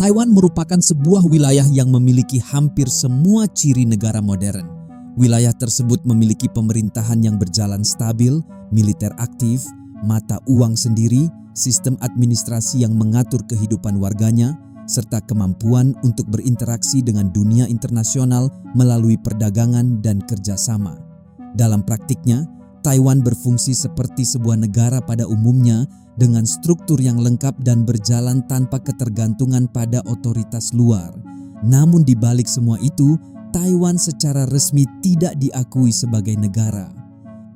Taiwan merupakan sebuah wilayah yang memiliki hampir semua ciri negara modern. Wilayah tersebut memiliki pemerintahan yang berjalan stabil, militer aktif, mata uang sendiri, sistem administrasi yang mengatur kehidupan warganya, serta kemampuan untuk berinteraksi dengan dunia internasional melalui perdagangan dan kerjasama. Dalam praktiknya, Taiwan berfungsi seperti sebuah negara pada umumnya dengan struktur yang lengkap dan berjalan tanpa ketergantungan pada otoritas luar. Namun di balik semua itu, Taiwan secara resmi tidak diakui sebagai negara.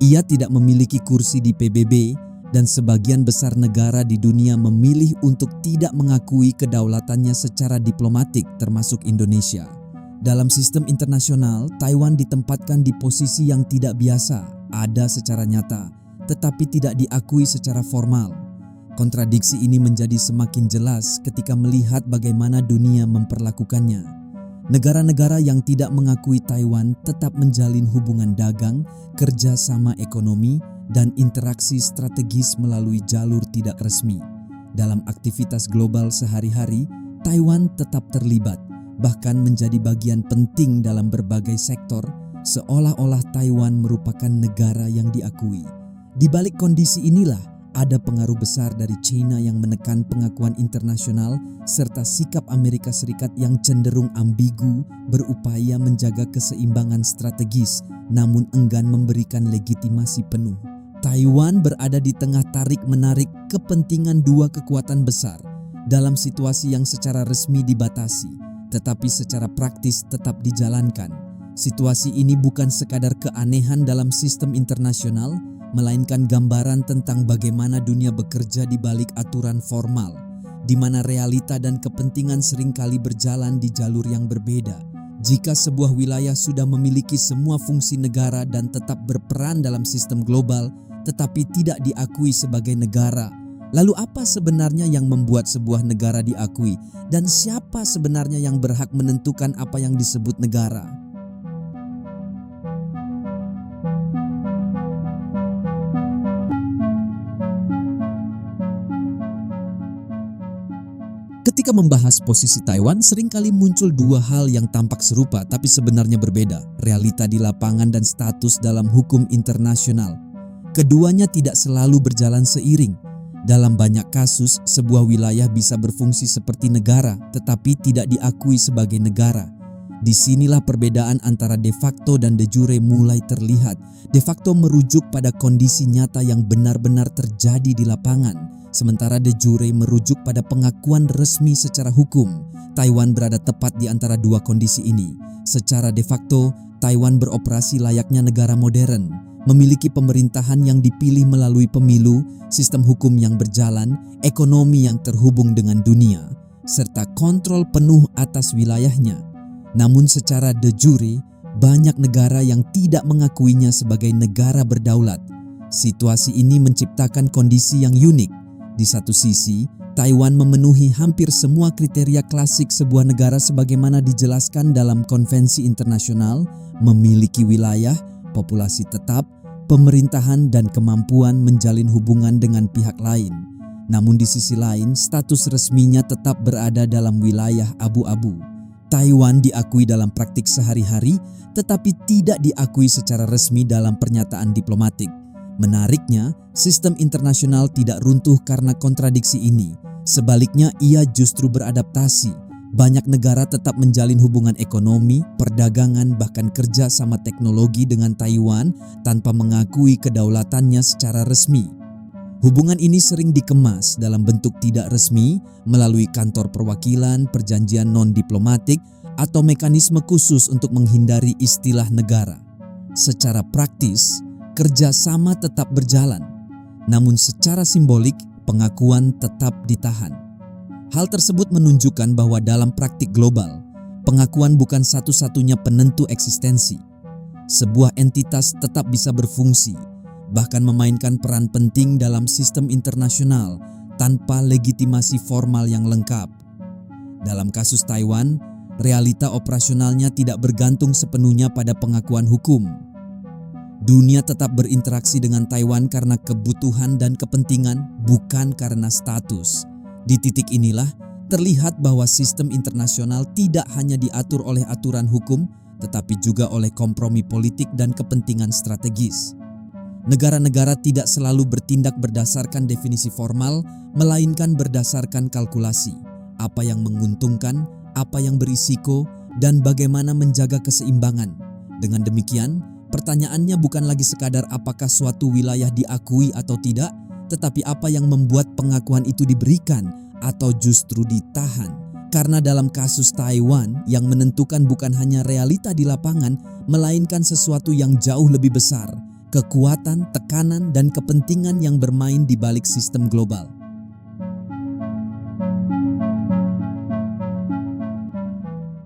Ia tidak memiliki kursi di PBB dan sebagian besar negara di dunia memilih untuk tidak mengakui kedaulatannya secara diplomatik termasuk Indonesia. Dalam sistem internasional, Taiwan ditempatkan di posisi yang tidak biasa, ada secara nyata, tetapi tidak diakui secara formal. Kontradiksi ini menjadi semakin jelas ketika melihat bagaimana dunia memperlakukannya. Negara-negara yang tidak mengakui Taiwan tetap menjalin hubungan dagang, kerjasama ekonomi, dan interaksi strategis melalui jalur tidak resmi. Dalam aktivitas global sehari-hari, Taiwan tetap terlibat, bahkan menjadi bagian penting dalam berbagai sektor, seolah-olah Taiwan merupakan negara yang diakui. Di balik kondisi inilah, ada pengaruh besar dari China yang menekan pengakuan internasional serta sikap Amerika Serikat yang cenderung ambigu berupaya menjaga keseimbangan strategis namun enggan memberikan legitimasi penuh. Taiwan berada di tengah tarik-menarik kepentingan dua kekuatan besar dalam situasi yang secara resmi dibatasi tetapi secara praktis tetap dijalankan. Situasi ini bukan sekadar keanehan dalam sistem internasional, melainkan gambaran tentang bagaimana dunia bekerja di balik aturan formal, di mana realita dan kepentingan seringkali berjalan di jalur yang berbeda. Jika sebuah wilayah sudah memiliki semua fungsi negara dan tetap berperan dalam sistem global, tetapi tidak diakui sebagai negara, lalu apa sebenarnya yang membuat sebuah negara diakui? Dan siapa sebenarnya yang berhak menentukan apa yang disebut negara? Ketika membahas posisi Taiwan, seringkali muncul dua hal yang tampak serupa tapi sebenarnya berbeda, realita di lapangan dan status dalam hukum internasional. Keduanya tidak selalu berjalan seiring. Dalam banyak kasus, sebuah wilayah bisa berfungsi seperti negara tetapi tidak diakui sebagai negara. Disinilah perbedaan antara de facto dan de jure mulai terlihat. De facto merujuk pada kondisi nyata yang benar-benar terjadi di lapangan, sementara de jure merujuk pada pengakuan resmi secara hukum. Taiwan berada tepat di antara dua kondisi ini. Secara de facto, Taiwan beroperasi layaknya negara modern, memiliki pemerintahan yang dipilih melalui pemilu, sistem hukum yang berjalan, ekonomi yang terhubung dengan dunia, serta kontrol penuh atas wilayahnya. Namun secara de jure, banyak negara yang tidak mengakuinya sebagai negara berdaulat. Situasi ini menciptakan kondisi yang unik. Di satu sisi, Taiwan memenuhi hampir semua kriteria klasik sebuah negara sebagaimana dijelaskan dalam konvensi internasional, memiliki wilayah, populasi tetap, pemerintahan dan kemampuan menjalin hubungan dengan pihak lain. Namun di sisi lain, status resminya tetap berada dalam wilayah abu-abu. Taiwan diakui dalam praktik sehari-hari, tetapi tidak diakui secara resmi dalam pernyataan diplomatik. Menariknya, sistem internasional tidak runtuh karena kontradiksi ini. Sebaliknya, ia justru beradaptasi. Banyak negara tetap menjalin hubungan ekonomi, perdagangan, bahkan kerja sama teknologi dengan Taiwan tanpa mengakui kedaulatannya secara resmi. Hubungan ini sering dikemas dalam bentuk tidak resmi melalui kantor perwakilan, perjanjian non-diplomatik, atau mekanisme khusus untuk menghindari istilah negara. Secara praktis, kerjasama tetap berjalan, namun secara simbolik pengakuan tetap ditahan. Hal tersebut menunjukkan bahwa dalam praktik global, pengakuan bukan satu-satunya penentu eksistensi. Sebuah entitas tetap bisa berfungsi, bahkan memainkan peran penting dalam sistem internasional tanpa legitimasi formal yang lengkap. Dalam kasus Taiwan, realita operasionalnya tidak bergantung sepenuhnya pada pengakuan hukum. Dunia tetap berinteraksi dengan Taiwan karena kebutuhan dan kepentingan, bukan karena status. Di titik inilah, terlihat bahwa sistem internasional tidak hanya diatur oleh aturan hukum, tetapi juga oleh kompromi politik dan kepentingan strategis. Negara-negara tidak selalu bertindak berdasarkan definisi formal, melainkan berdasarkan kalkulasi, apa yang menguntungkan, apa yang berisiko, dan bagaimana menjaga keseimbangan. Dengan demikian, pertanyaannya bukan lagi sekadar apakah suatu wilayah diakui atau tidak, tetapi apa yang membuat pengakuan itu diberikan atau justru ditahan. Karena dalam kasus Taiwan, yang menentukan bukan hanya realita di lapangan, melainkan sesuatu yang jauh lebih besar, kekuatan, tekanan, dan kepentingan yang bermain di balik sistem global.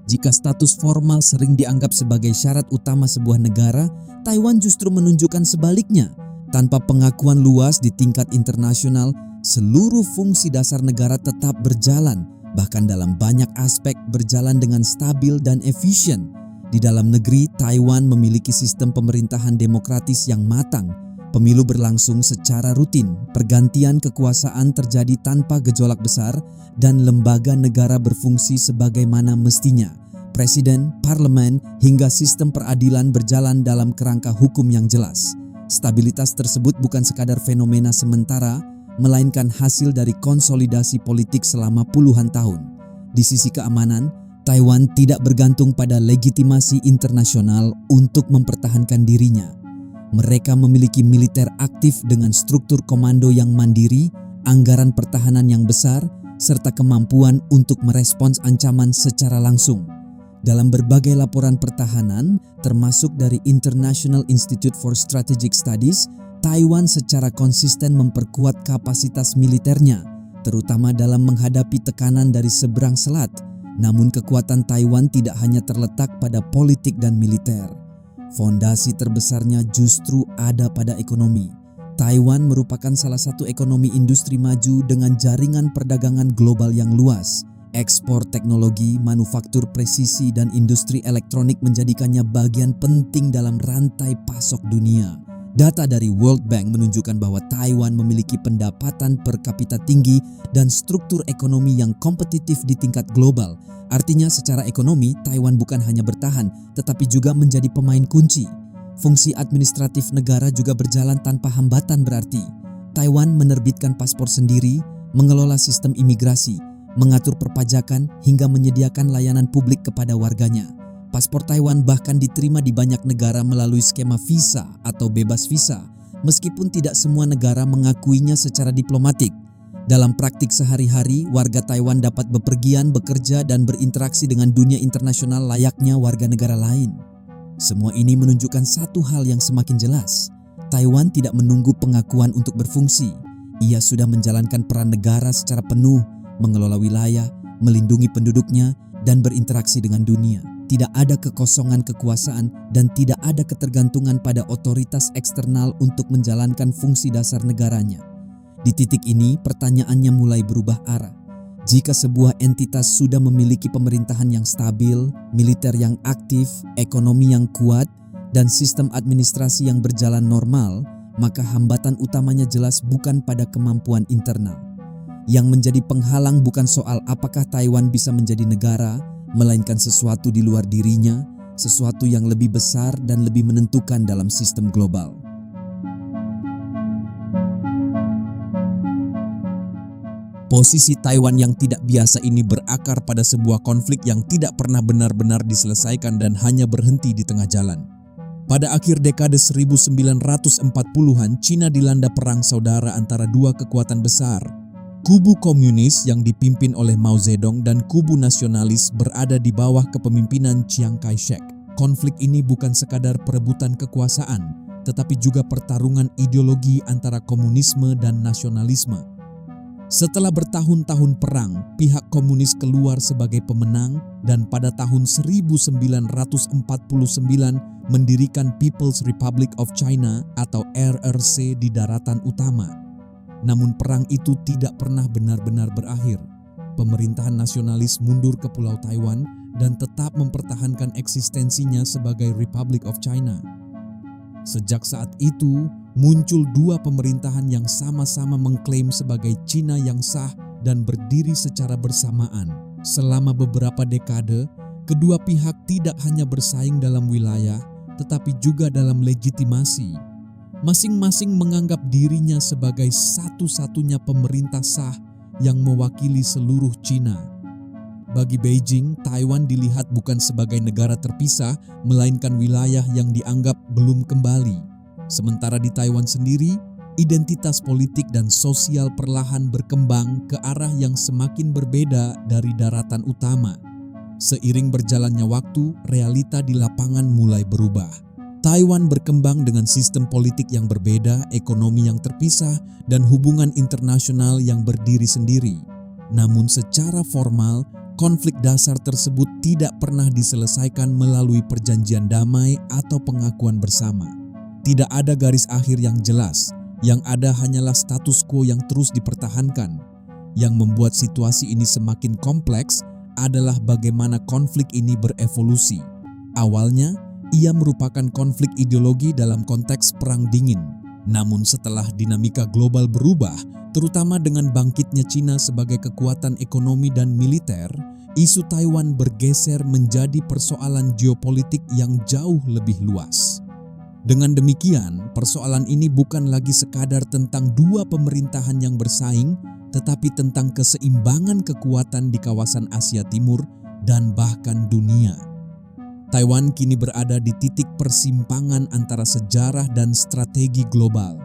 Jika status formal sering dianggap sebagai syarat utama sebuah negara, Taiwan justru menunjukkan sebaliknya. Tanpa pengakuan luas di tingkat internasional, seluruh fungsi dasar negara tetap berjalan, bahkan dalam banyak aspek berjalan dengan stabil dan efisien. Di dalam negeri, Taiwan memiliki sistem pemerintahan demokratis yang matang. Pemilu berlangsung secara rutin, pergantian kekuasaan terjadi tanpa gejolak besar, dan lembaga negara berfungsi sebagaimana mestinya. Presiden, parlemen, hingga sistem peradilan berjalan dalam kerangka hukum yang jelas. Stabilitas tersebut bukan sekadar fenomena sementara, melainkan hasil dari konsolidasi politik selama puluhan tahun. Di sisi keamanan, Taiwan tidak bergantung pada legitimasi internasional untuk mempertahankan dirinya. Mereka memiliki militer aktif dengan struktur komando yang mandiri, anggaran pertahanan yang besar, serta kemampuan untuk merespons ancaman secara langsung. Dalam berbagai laporan pertahanan, termasuk dari International Institute for Strategic Studies, Taiwan secara konsisten memperkuat kapasitas militernya, terutama dalam menghadapi tekanan dari seberang selat. Namun kekuatan Taiwan tidak hanya terletak pada politik dan militer. Fondasi terbesarnya justru ada pada ekonomi. Taiwan merupakan salah satu ekonomi industri maju dengan jaringan perdagangan global yang luas. Ekspor teknologi, manufaktur presisi, dan industri elektronik menjadikannya bagian penting dalam rantai pasok dunia. Data dari World Bank menunjukkan bahwa Taiwan memiliki pendapatan per kapita tinggi dan struktur ekonomi yang kompetitif di tingkat global. Artinya secara ekonomi, Taiwan bukan hanya bertahan, tetapi juga menjadi pemain kunci. Fungsi administratif negara juga berjalan tanpa hambatan berarti. Taiwan menerbitkan paspor sendiri, mengelola sistem imigrasi, mengatur perpajakan, hingga menyediakan layanan publik kepada warganya. Paspor Taiwan bahkan diterima di banyak negara melalui skema visa atau bebas visa, meskipun tidak semua negara mengakuinya secara diplomatik. Dalam praktik sehari-hari, warga Taiwan dapat bepergian, bekerja, dan berinteraksi dengan dunia internasional layaknya warga negara lain. Semua ini menunjukkan satu hal yang semakin jelas. Taiwan tidak menunggu pengakuan untuk berfungsi. Ia sudah menjalankan peran negara secara penuh, mengelola wilayah, melindungi penduduknya, dan berinteraksi dengan dunia. Tidak ada kekosongan kekuasaan dan tidak ada ketergantungan pada otoritas eksternal untuk menjalankan fungsi dasar negaranya. Di titik ini, pertanyaannya mulai berubah arah. Jika sebuah entitas sudah memiliki pemerintahan yang stabil, militer yang aktif, ekonomi yang kuat, dan sistem administrasi yang berjalan normal, maka hambatan utamanya jelas bukan pada kemampuan internal. Yang menjadi penghalang bukan soal apakah Taiwan bisa menjadi negara, melainkan sesuatu di luar dirinya, sesuatu yang lebih besar dan lebih menentukan dalam sistem global. Posisi Taiwan yang tidak biasa ini berakar pada sebuah konflik yang tidak pernah benar-benar diselesaikan dan hanya berhenti di tengah jalan. Pada akhir dekade 1940-an, Cina dilanda perang saudara antara dua kekuatan besar. Kubu komunis yang dipimpin oleh Mao Zedong dan kubu nasionalis berada di bawah kepemimpinan Chiang Kai-shek. Konflik ini bukan sekadar perebutan kekuasaan, tetapi juga pertarungan ideologi antara komunisme dan nasionalisme. Setelah bertahun-tahun perang, pihak komunis keluar sebagai pemenang dan pada tahun 1949 mendirikan People's Republic of China atau RRC di daratan utama. Namun perang itu tidak pernah benar-benar berakhir. Pemerintahan nasionalis mundur ke Pulau Taiwan dan tetap mempertahankan eksistensinya sebagai Republic of China. Sejak saat itu, muncul dua pemerintahan yang sama-sama mengklaim sebagai Cina yang sah dan berdiri secara bersamaan. Selama beberapa dekade, kedua pihak tidak hanya bersaing dalam wilayah, tetapi juga dalam legitimasi. Masing-masing menganggap dirinya sebagai satu-satunya pemerintah sah yang mewakili seluruh Cina. Bagi Beijing, Taiwan dilihat bukan sebagai negara terpisah, melainkan wilayah yang dianggap belum kembali. Sementara di Taiwan sendiri, identitas politik dan sosial perlahan berkembang ke arah yang semakin berbeda dari daratan utama. Seiring berjalannya waktu, realita di lapangan mulai berubah. Taiwan berkembang dengan sistem politik yang berbeda, ekonomi yang terpisah, dan hubungan internasional yang berdiri sendiri. Namun secara formal, konflik dasar tersebut tidak pernah diselesaikan melalui perjanjian damai atau pengakuan bersama. Tidak ada garis akhir yang jelas. Yang ada hanyalah status quo yang terus dipertahankan. Yang membuat situasi ini semakin kompleks adalah bagaimana konflik ini berevolusi. Awalnya, ia merupakan konflik ideologi dalam konteks perang dingin. Namun setelah dinamika global berubah, terutama dengan bangkitnya Cina sebagai kekuatan ekonomi dan militer, isu Taiwan bergeser menjadi persoalan geopolitik yang jauh lebih luas. Dengan demikian, persoalan ini bukan lagi sekadar tentang dua pemerintahan yang bersaing, tetapi tentang keseimbangan kekuatan di kawasan Asia Timur dan bahkan dunia. Taiwan kini berada di titik persimpangan antara sejarah dan strategi global.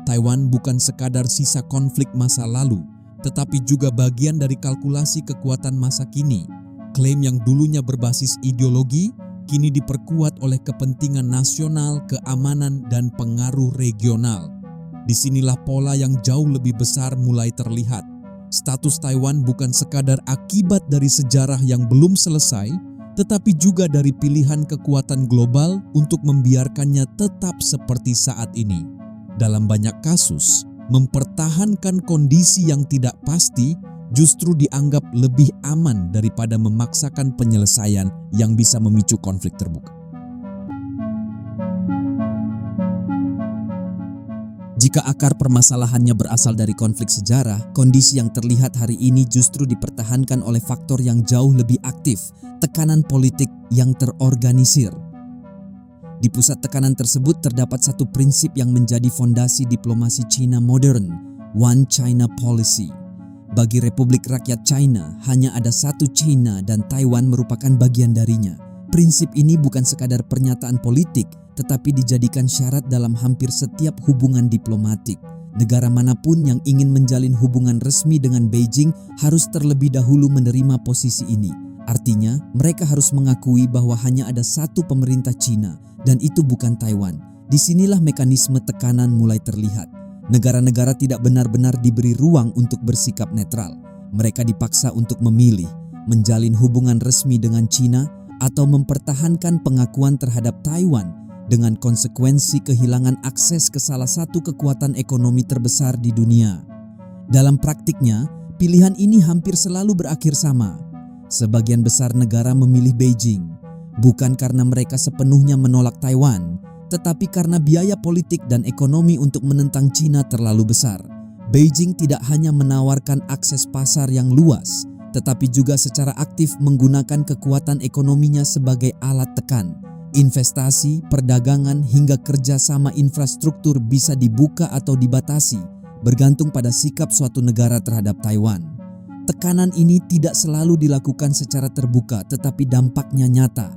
Taiwan bukan sekadar sisa konflik masa lalu, tetapi juga bagian dari kalkulasi kekuatan masa kini. Klaim yang dulunya berbasis ideologi, kini diperkuat oleh kepentingan nasional, keamanan, dan pengaruh regional. Disinilah pola yang jauh lebih besar mulai terlihat. Status Taiwan bukan sekadar akibat dari sejarah yang belum selesai, tetapi juga dari pilihan kekuatan global untuk membiarkannya tetap seperti saat ini. Dalam banyak kasus, mempertahankan kondisi yang tidak pasti justru dianggap lebih aman daripada memaksakan penyelesaian yang bisa memicu konflik terbuka. Jika akar permasalahannya berasal dari konflik sejarah, kondisi yang terlihat hari ini justru dipertahankan oleh faktor yang jauh lebih aktif, tekanan politik yang terorganisir. Di pusat tekanan tersebut terdapat satu prinsip yang menjadi fondasi diplomasi Cina modern, One China Policy. Bagi Republik Rakyat China, hanya ada satu China dan Taiwan merupakan bagian darinya. Prinsip ini bukan sekadar pernyataan politik, tetapi dijadikan syarat dalam hampir setiap hubungan diplomatik. Negara manapun yang ingin menjalin hubungan resmi dengan Beijing harus terlebih dahulu menerima posisi ini. Artinya, mereka harus mengakui bahwa hanya ada satu pemerintah China, dan itu bukan Taiwan. Disinilah mekanisme tekanan mulai terlihat. Negara-negara tidak benar-benar diberi ruang untuk bersikap netral. Mereka dipaksa untuk memilih, menjalin hubungan resmi dengan China atau mempertahankan pengakuan terhadap Taiwan dengan konsekuensi kehilangan akses ke salah satu kekuatan ekonomi terbesar di dunia. Dalam praktiknya, pilihan ini hampir selalu berakhir sama. Sebagian besar negara memilih Beijing, bukan karena mereka sepenuhnya menolak Taiwan, tetapi karena biaya politik dan ekonomi untuk menentang Cina terlalu besar. Beijing tidak hanya menawarkan akses pasar yang luas, tetapi juga secara aktif menggunakan kekuatan ekonominya sebagai alat tekan. Investasi, perdagangan, hingga kerjasama infrastruktur bisa dibuka atau dibatasi, bergantung pada sikap suatu negara terhadap Taiwan. Tekanan ini tidak selalu dilakukan secara terbuka, tetapi dampaknya nyata.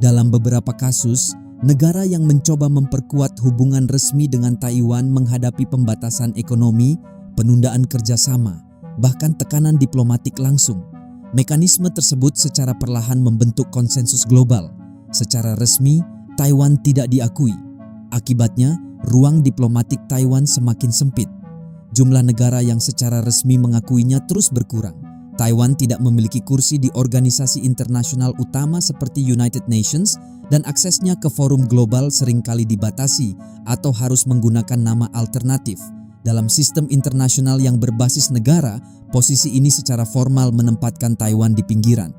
Dalam beberapa kasus, negara yang mencoba memperkuat hubungan resmi dengan Taiwan menghadapi pembatasan ekonomi, penundaan kerjasama, bahkan tekanan diplomatik langsung. Mekanisme tersebut secara perlahan membentuk konsensus global. Secara resmi, Taiwan tidak diakui. Akibatnya, ruang diplomatik Taiwan semakin sempit. Jumlah negara yang secara resmi mengakuinya terus berkurang. Taiwan tidak memiliki kursi di organisasi internasional utama seperti United Nations, dan aksesnya ke forum global seringkali dibatasi atau harus menggunakan nama alternatif. Dalam sistem internasional yang berbasis negara, posisi ini secara formal menempatkan Taiwan di pinggiran.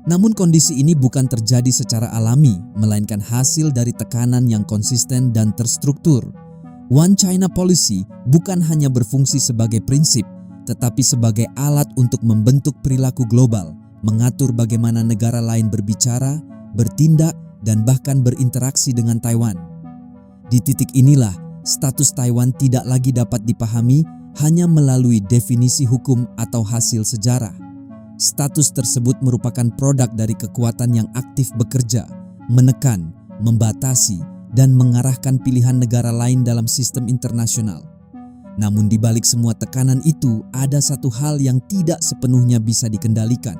Namun kondisi ini bukan terjadi secara alami, melainkan hasil dari tekanan yang konsisten dan terstruktur. One China Policy bukan hanya berfungsi sebagai prinsip, tetapi sebagai alat untuk membentuk perilaku global, mengatur bagaimana negara lain berbicara, bertindak, dan bahkan berinteraksi dengan Taiwan. Di titik inilah, status Taiwan tidak lagi dapat dipahami hanya melalui definisi hukum atau hasil sejarah. Status tersebut merupakan produk dari kekuatan yang aktif bekerja, menekan, membatasi, dan mengarahkan pilihan negara lain dalam sistem internasional. Namun di balik semua tekanan itu, ada satu hal yang tidak sepenuhnya bisa dikendalikan.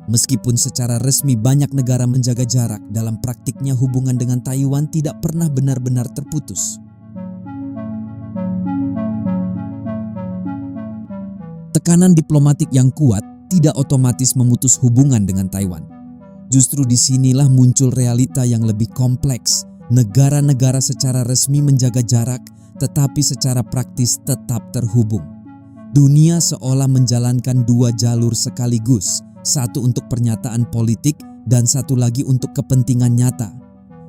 Meskipun secara resmi banyak negara menjaga jarak, dalam praktiknya hubungan dengan Taiwan tidak pernah benar-benar terputus. Tekanan diplomatik yang kuat tidak otomatis memutus hubungan dengan Taiwan. Justru disinilah muncul realita yang lebih kompleks. Negara-negara secara resmi menjaga jarak, tetapi secara praktis tetap terhubung. Dunia seolah menjalankan dua jalur sekaligus, satu untuk pernyataan politik dan satu lagi untuk kepentingan nyata.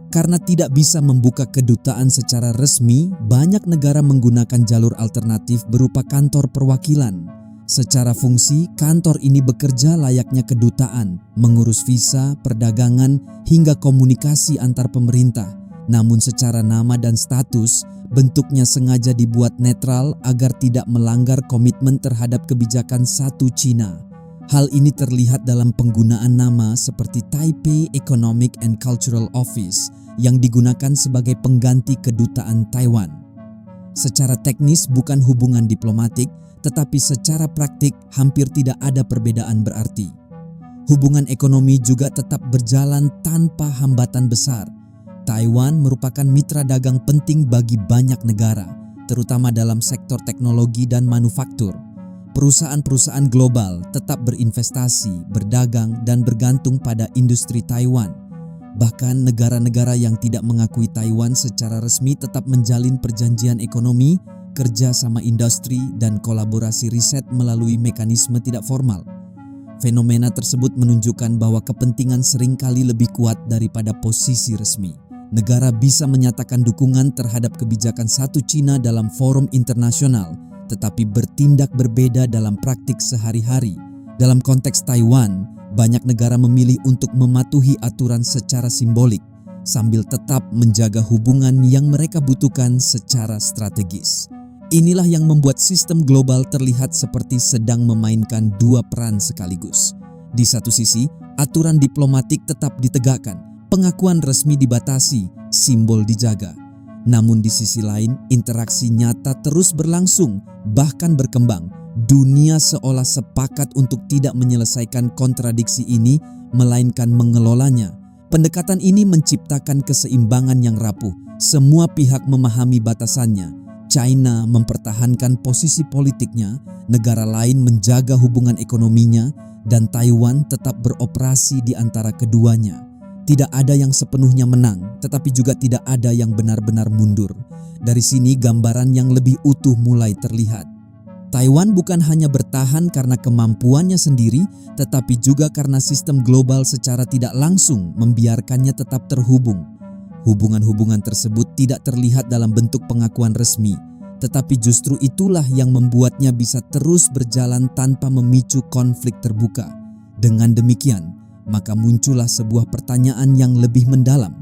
Karena tidak bisa membuka kedutaan secara resmi, banyak negara menggunakan jalur alternatif berupa kantor perwakilan. Secara fungsi, kantor ini bekerja layaknya kedutaan, mengurus visa, perdagangan, hingga komunikasi antar pemerintah. Namun secara nama dan status, bentuknya sengaja dibuat netral agar tidak melanggar komitmen terhadap kebijakan satu Cina. Hal ini terlihat dalam penggunaan nama seperti Taipei Economic and Cultural Office yang digunakan sebagai pengganti kedutaan Taiwan. Secara teknis bukan hubungan diplomatik, tetapi secara praktik hampir tidak ada perbedaan berarti. Hubungan ekonomi juga tetap berjalan tanpa hambatan besar. Taiwan merupakan mitra dagang penting bagi banyak negara, terutama dalam sektor teknologi dan manufaktur. Perusahaan-perusahaan global tetap berinvestasi, berdagang, dan bergantung pada industri Taiwan. Bahkan negara-negara yang tidak mengakui Taiwan secara resmi tetap menjalin perjanjian ekonomi, kerja sama industri, dan kolaborasi riset melalui mekanisme tidak formal. Fenomena tersebut menunjukkan bahwa kepentingan seringkali lebih kuat daripada posisi resmi. Negara bisa menyatakan dukungan terhadap kebijakan satu Cina dalam forum internasional, tetapi bertindak berbeda dalam praktik sehari-hari. Dalam konteks Taiwan, banyak negara memilih untuk mematuhi aturan secara simbolik, sambil tetap menjaga hubungan yang mereka butuhkan secara strategis. Inilah yang membuat sistem global terlihat seperti sedang memainkan dua peran sekaligus. Di satu sisi, aturan diplomatik tetap ditegakkan, pengakuan resmi dibatasi, simbol dijaga. Namun di sisi lain, interaksi nyata terus berlangsung, bahkan berkembang. Dunia seolah sepakat untuk tidak menyelesaikan kontradiksi ini, melainkan mengelolanya. Pendekatan ini menciptakan keseimbangan yang rapuh. Semua pihak memahami batasannya. China mempertahankan posisi politiknya, negara lain menjaga hubungan ekonominya, dan Taiwan tetap beroperasi di antara keduanya. Tidak ada yang sepenuhnya menang, tetapi juga tidak ada yang benar-benar mundur. Dari sini gambaran yang lebih utuh mulai terlihat. Taiwan bukan hanya bertahan karena kemampuannya sendiri, tetapi juga karena sistem global secara tidak langsung membiarkannya tetap terhubung. Hubungan-hubungan tersebut tidak terlihat dalam bentuk pengakuan resmi, tetapi justru itulah yang membuatnya bisa terus berjalan tanpa memicu konflik terbuka. Dengan demikian, maka muncullah sebuah pertanyaan yang lebih mendalam.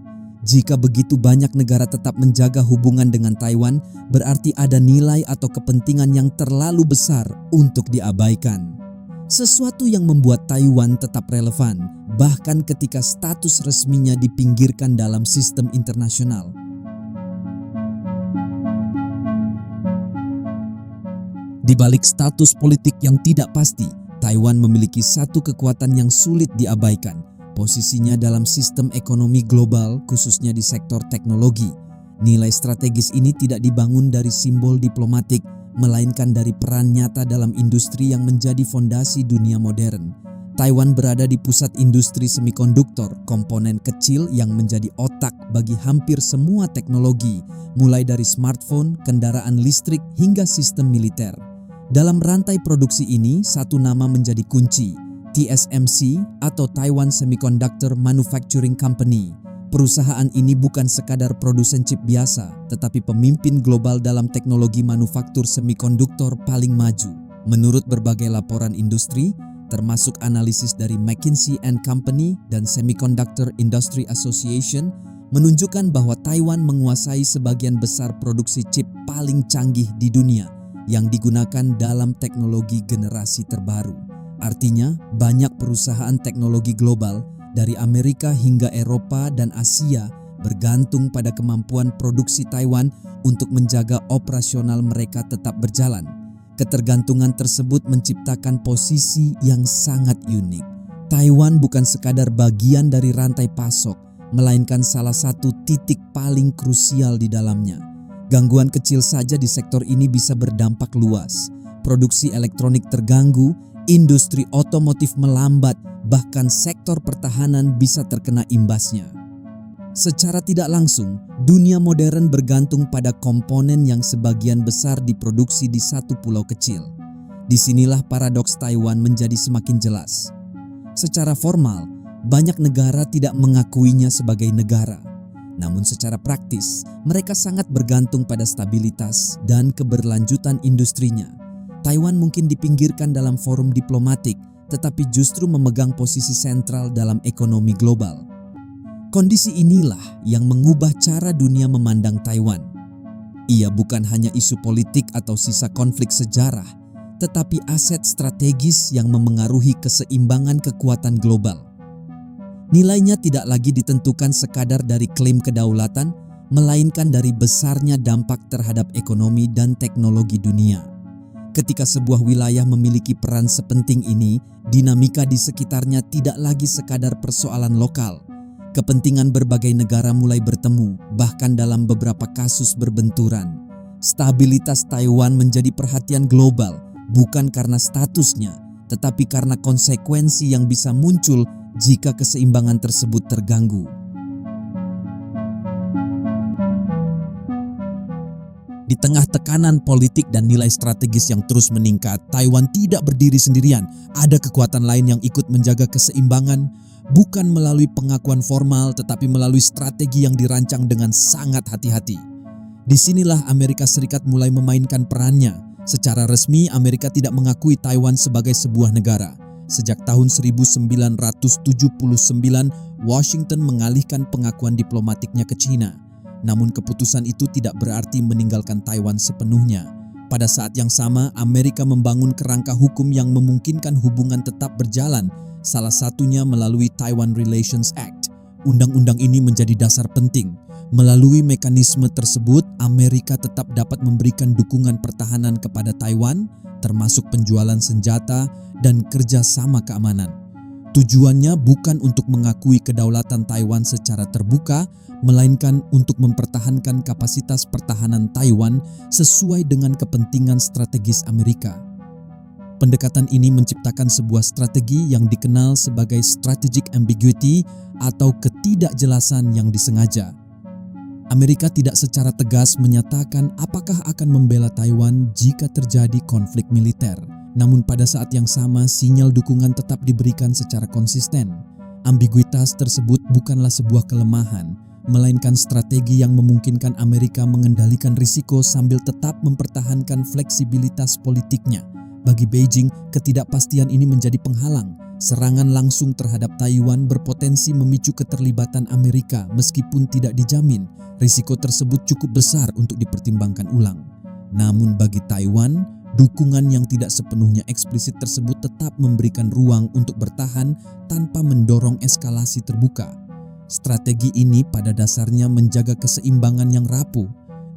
Jika begitu banyak negara tetap menjaga hubungan dengan Taiwan, berarti ada nilai atau kepentingan yang terlalu besar untuk diabaikan. Sesuatu yang membuat Taiwan tetap relevan, bahkan ketika status resminya dipinggirkan dalam sistem internasional. Di balik status politik yang tidak pasti, Taiwan memiliki satu kekuatan yang sulit diabaikan. Posisinya dalam sistem ekonomi global, khususnya di sektor teknologi. Nilai strategis ini tidak dibangun dari simbol diplomatik, melainkan dari peran nyata dalam industri yang menjadi fondasi dunia modern. Taiwan berada di pusat industri semikonduktor, komponen kecil yang menjadi otak bagi hampir semua teknologi, mulai dari smartphone, kendaraan listrik, hingga sistem militer. Dalam rantai produksi ini, satu nama menjadi kunci, TSMC atau Taiwan Semiconductor Manufacturing Company. Perusahaan ini bukan sekadar produsen chip biasa, tetapi pemimpin global dalam teknologi manufaktur semikonduktor paling maju. Menurut berbagai laporan industri, termasuk analisis dari McKinsey & Company dan Semiconductor Industry Association, menunjukkan bahwa Taiwan menguasai sebagian besar produksi chip paling canggih di dunia yang digunakan dalam teknologi generasi terbaru. Artinya, banyak perusahaan teknologi global dari Amerika hingga Eropa dan Asia bergantung pada kemampuan produksi Taiwan untuk menjaga operasional mereka tetap berjalan. Ketergantungan tersebut menciptakan posisi yang sangat unik. Taiwan bukan sekadar bagian dari rantai pasok, melainkan salah satu titik paling krusial di dalamnya. Gangguan kecil saja di sektor ini bisa berdampak luas. Produksi elektronik terganggu, industri otomotif melambat, bahkan sektor pertahanan bisa terkena imbasnya. Secara tidak langsung, dunia modern bergantung pada komponen yang sebagian besar diproduksi di satu pulau kecil. Disinilah paradoks Taiwan menjadi semakin jelas. Secara formal, banyak negara tidak mengakuinya sebagai negara. Namun secara praktis, mereka sangat bergantung pada stabilitas dan keberlanjutan industrinya. Taiwan mungkin dipinggirkan dalam forum diplomatik, tetapi justru memegang posisi sentral dalam ekonomi global. Kondisi inilah yang mengubah cara dunia memandang Taiwan. Ia bukan hanya isu politik atau sisa konflik sejarah, tetapi aset strategis yang memengaruhi keseimbangan kekuatan global. Nilainya tidak lagi ditentukan sekadar dari klaim kedaulatan, melainkan dari besarnya dampak terhadap ekonomi dan teknologi dunia. Ketika sebuah wilayah memiliki peran sepenting ini, dinamika di sekitarnya tidak lagi sekadar persoalan lokal. Kepentingan berbagai negara mulai bertemu, bahkan dalam beberapa kasus berbenturan. Stabilitas Taiwan menjadi perhatian global, bukan karena statusnya, tetapi karena konsekuensi yang bisa muncul jika keseimbangan tersebut terganggu. Di tengah tekanan politik dan nilai strategis yang terus meningkat, Taiwan tidak berdiri sendirian. Ada kekuatan lain yang ikut menjaga keseimbangan, bukan melalui pengakuan formal, tetapi melalui strategi yang dirancang dengan sangat hati-hati. Disinilah Amerika Serikat mulai memainkan perannya. Secara resmi, Amerika tidak mengakui Taiwan sebagai sebuah negara. Sejak tahun 1979, Washington mengalihkan pengakuan diplomatiknya ke China. Namun keputusan itu tidak berarti meninggalkan Taiwan sepenuhnya. Pada saat yang sama, Amerika membangun kerangka hukum yang memungkinkan hubungan tetap berjalan, salah satunya melalui Taiwan Relations Act. Undang-undang ini menjadi dasar penting. Melalui mekanisme tersebut, Amerika tetap dapat memberikan dukungan pertahanan kepada Taiwan, termasuk penjualan senjata dan kerjasama keamanan. Tujuannya bukan untuk mengakui kedaulatan Taiwan secara terbuka, melainkan untuk mempertahankan kapasitas pertahanan Taiwan sesuai dengan kepentingan strategis Amerika. Pendekatan ini menciptakan sebuah strategi yang dikenal sebagai strategic ambiguity atau ketidakjelasan yang disengaja. Amerika tidak secara tegas menyatakan apakah akan membela Taiwan jika terjadi konflik militer. Namun pada saat yang sama, sinyal dukungan tetap diberikan secara konsisten. Ambiguitas tersebut bukanlah sebuah kelemahan, melainkan strategi yang memungkinkan Amerika mengendalikan risiko sambil tetap mempertahankan fleksibilitas politiknya. Bagi Beijing, ketidakpastian ini menjadi penghalang. Serangan langsung terhadap Taiwan berpotensi memicu keterlibatan Amerika meskipun tidak dijamin. Risiko tersebut cukup besar untuk dipertimbangkan ulang. Namun bagi Taiwan, dukungan yang tidak sepenuhnya eksplisit tersebut tetap memberikan ruang untuk bertahan tanpa mendorong eskalasi terbuka. Strategi ini pada dasarnya menjaga keseimbangan yang rapuh.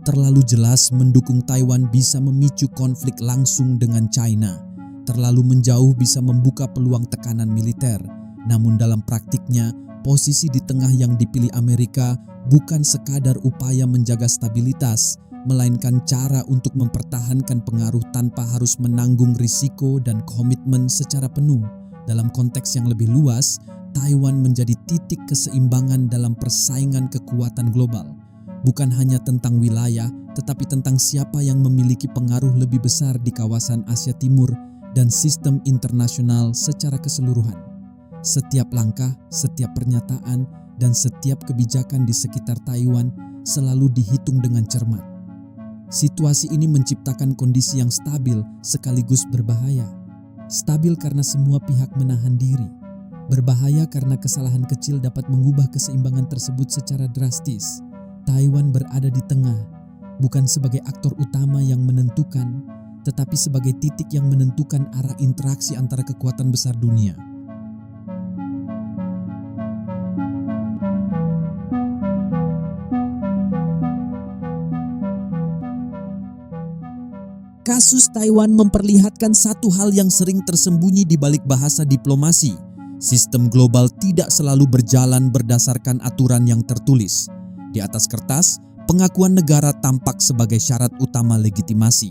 Terlalu jelas mendukung Taiwan bisa memicu konflik langsung dengan China. Terlalu menjauh bisa membuka peluang tekanan militer. Namun dalam praktiknya, posisi di tengah yang dipilih Amerika bukan sekadar upaya menjaga stabilitas, melainkan cara untuk mempertahankan pengaruh tanpa harus menanggung risiko dan komitmen secara penuh. Dalam konteks yang lebih luas, Taiwan menjadi titik keseimbangan dalam persaingan kekuatan global. Bukan hanya tentang wilayah, tetapi tentang siapa yang memiliki pengaruh lebih besar di kawasan Asia Timur dan sistem internasional secara keseluruhan. Setiap langkah, setiap pernyataan, dan setiap kebijakan di sekitar Taiwan selalu dihitung dengan cermat. Situasi ini menciptakan kondisi yang stabil sekaligus berbahaya. Stabil karena semua pihak menahan diri. Berbahaya karena kesalahan kecil dapat mengubah keseimbangan tersebut secara drastis. Taiwan berada di tengah, bukan sebagai aktor utama yang menentukan, tetapi sebagai titik yang menentukan arah interaksi antara kekuatan besar dunia. Kasus Taiwan memperlihatkan satu hal yang sering tersembunyi di balik bahasa diplomasi. Sistem global tidak selalu berjalan berdasarkan aturan yang tertulis. Di atas kertas, pengakuan negara tampak sebagai syarat utama legitimasi.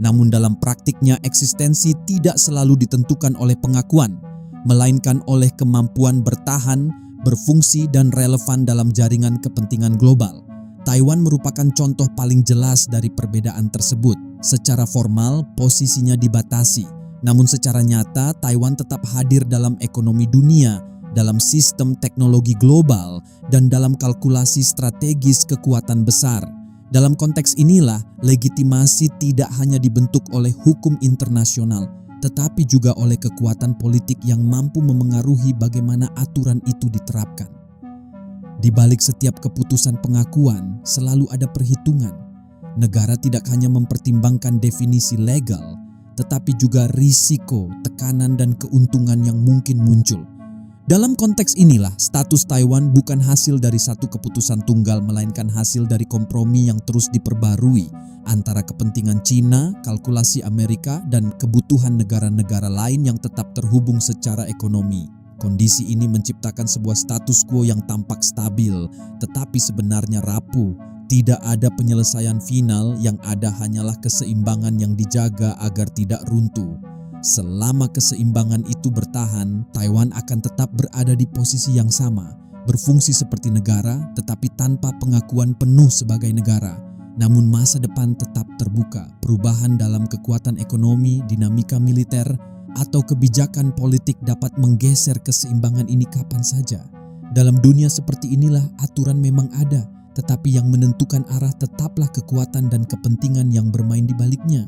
Namun dalam praktiknya eksistensi tidak selalu ditentukan oleh pengakuan, melainkan oleh kemampuan bertahan, berfungsi dan relevan dalam jaringan kepentingan global. Taiwan merupakan contoh paling jelas dari perbedaan tersebut. Secara formal, posisinya dibatasi. Namun secara nyata, Taiwan tetap hadir dalam ekonomi dunia, dalam sistem teknologi global, dan dalam kalkulasi strategis kekuatan besar. Dalam konteks inilah, legitimasi tidak hanya dibentuk oleh hukum internasional, tetapi juga oleh kekuatan politik yang mampu memengaruhi bagaimana aturan itu diterapkan. Di balik setiap keputusan pengakuan, selalu ada perhitungan. Negara tidak hanya mempertimbangkan definisi legal, tetapi juga risiko, tekanan, dan keuntungan yang mungkin muncul. Dalam konteks inilah, status Taiwan bukan hasil dari satu keputusan tunggal, melainkan hasil dari kompromi yang terus diperbarui antara kepentingan Cina, kalkulasi Amerika, dan kebutuhan negara-negara lain yang tetap terhubung secara ekonomi. Kondisi ini menciptakan sebuah status quo yang tampak stabil, tetapi sebenarnya rapuh. Tidak ada penyelesaian final, yang ada hanyalah keseimbangan yang dijaga agar tidak runtuh. Selama keseimbangan itu bertahan, Taiwan akan tetap berada di posisi yang sama, berfungsi seperti negara tetapi tanpa pengakuan penuh sebagai negara. Namun masa depan tetap terbuka. Perubahan dalam kekuatan ekonomi, dinamika militer, atau kebijakan politik dapat menggeser keseimbangan ini kapan saja. Dalam dunia seperti inilah aturan memang ada, tetapi yang menentukan arah tetaplah kekuatan dan kepentingan yang bermain di baliknya.